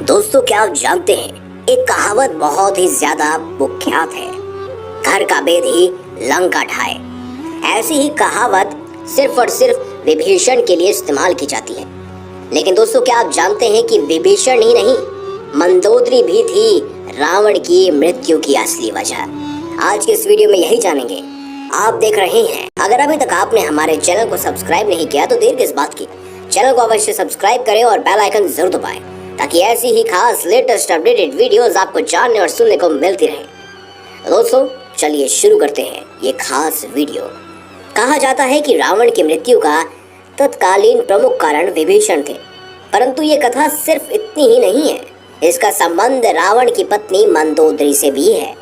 दोस्तों, क्या आप जानते हैं एक कहावत बहुत ही ज्यादा कुख्यात है, घर का भेद ही लंका ढाए। ऐसी ही कहावत सिर्फ और सिर्फ विभीषण के लिए इस्तेमाल की जाती है। लेकिन दोस्तों, क्या आप जानते हैं कि विभीषण ही नहीं, मंदोदरी भी थी रावण की मृत्यु की असली वजह। आज के इस वीडियो में यही जानेंगे। आप देख रहे हैं, अगर अभी तक आपने हमारे चैनल को सब्सक्राइब नहीं किया तो देर किस बात की, चैनल को अवश्य सब्सक्राइब करें और बेल आइकन जरूर दबाएं ताकि ऐसी ही खास लेटेस्ट अपडेटेड वीडियोस आपको जानने और सुनने को मिलती रहे। दोस्तों, चलिए शुरू करते हैं ये खास वीडियो। कहा जाता है कि रावण की मृत्यु का तत्कालीन प्रमुख कारण विभीषण थे, परंतु ये कथा सिर्फ इतनी ही नहीं है। इसका संबंध रावण की पत्नी मंदोदरी से भी है।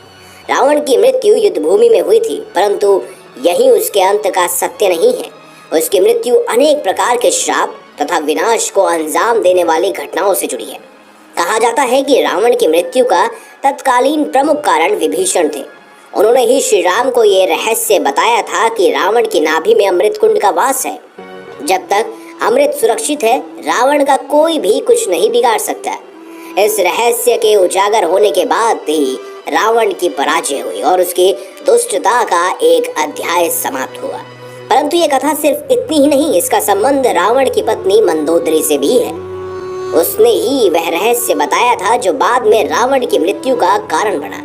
रावण की मृत्यु युद्ध भूमि में हुई थी, परंतु यही उसके अंत का सत्य नहीं है। उसकी मृत्यु अनेक प्रकार के श्राप तथा विनाश को अंजाम देने वाली घटनाओं से जुड़ी है। कहा जाता है कि रावण की मृत्यु का तत्कालीन प्रमुख कारण विभीषण थे। उन्होंने ही श्री राम को ये रहस्य बताया था कि रावण की नाभि में अमृत कुंड का वास है। जब तक अमृत सुरक्षित है, रावण का कोई भी कुछ नहीं बिगाड़ सकता। इस रहस्य के उजागर होने के बाद ही रावण की पराजय हुई और उसकी दुष्टता का एक अध्याय समाप्त हुआ। परंतु ये कथा सिर्फ इतनी ही नहीं, इसका संबंध रावण की पत्नी मंदोदरी से भी है। उसने ही वह रहस्य बताया था जो बाद में रावण की मृत्यु का कारण बना।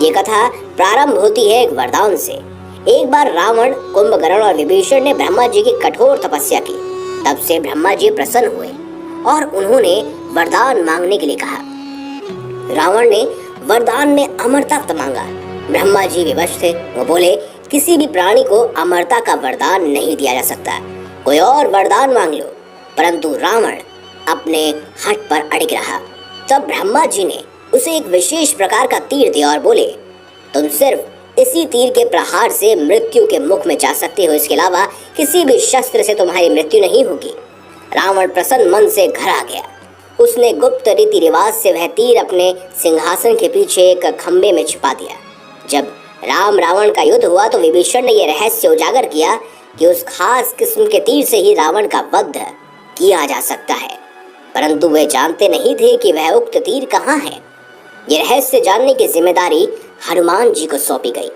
ये कथा प्रारंभ होती है एक वरदान से। एक बार रावण, कुंभकर्ण और विभीषण ने ब्रह्मा जी की कठोर तपस्या की। तब से ब्रह्मा जी प्रसन्न हुए और उन्होंने वरदान मांगने के लिए कहा। रावण ने वरदान में अमरता मांगा। ब्रह्मा जी विवश थे। वो बोले, किसी भी प्राणी को अमरता का वरदान नहीं दिया जा सकता, कोई और वरदान मांग लो। परंतु रावण अपने हट पर अड़िग रहा। तब ब्रह्मा जी ने उसे एक विशेष प्रकार का तीर दिया और बोले, तुम सिर्फ इसी तीर के प्रहार से मृत्यु के मुख में जा सकते हो, इसके अलावा किसी भी शस्त्र से तुम्हारी मृत्यु नहीं होगी। रावण प्रसन्न मन से घर आ गया। उसने गुप्त रीति रिवाज से वह तीर अपने सिंहासन के पीछे एक खंबे में छिपा दिया। जब राम रावण का युद्ध हुआ तो विभीषण ने यह रहस्य उजागर किया कि उस खास किस्म के तीर से ही रावण का वध किया जा सकता है। परंतु वे जानते नहीं थे कि वह उक्त तीर कहाँ है। यह रहस्य जानने की जिम्मेदारी हनुमान जी को सौंपी गई।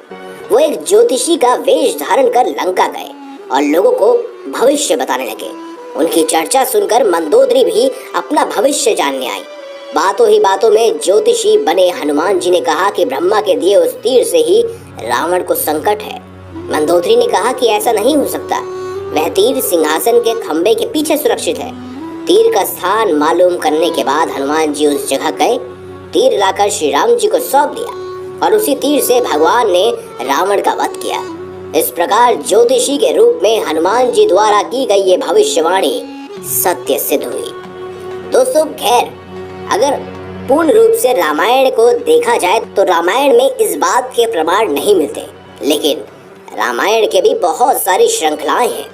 वो एक ज्योतिषी का वेश धारण कर लंका गए और लोगों को भविष्य बताने लगे। उनकी चर्चा सुनकर मंदोदरी भी अपना भविष्य जानने आई। बातों ही बातों में ज्योतिषी बने हनुमान जी ने कहा कि ब्रह्मा के दिए उस तीर से ही रावण को संकट है। मंदोदरी ने कहा कि ऐसा नहीं हो सकता, वह तीर सिंहासन के खंबे के पीछे सुरक्षित है। तीर का स्थान मालूम करने के बाद हनुमान जी उस जगह गए। तीर लाकर श्री राम जी को सौंप दिया और उसी तीर से भगवान ने रावण का वध किया। इस प्रकार ज्योतिषी के रूप में हनुमान जी द्वारा की गई ये भविष्यवाणी सत्य सिद्ध हुई। दोस्तों, खैर, अगर पूर्ण रूप से रामायण को देखा जाए तो रामायण में इस बात के प्रमाण नहीं मिलते, लेकिन रामायण के भी बहुत सारी श्रृंखलाएं हैं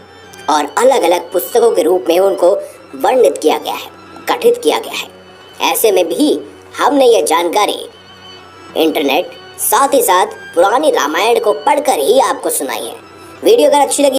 और अलग अलग पुस्तकों के रूप में उनको वर्णित किया गया है, गठित किया गया है। ऐसे में भी हमने ये जानकारी इंटरनेट साथ ही साथ पुरानी रामायण को पढ़कर ही आपको सुनाई है। वीडियो अगर अच्छी लगी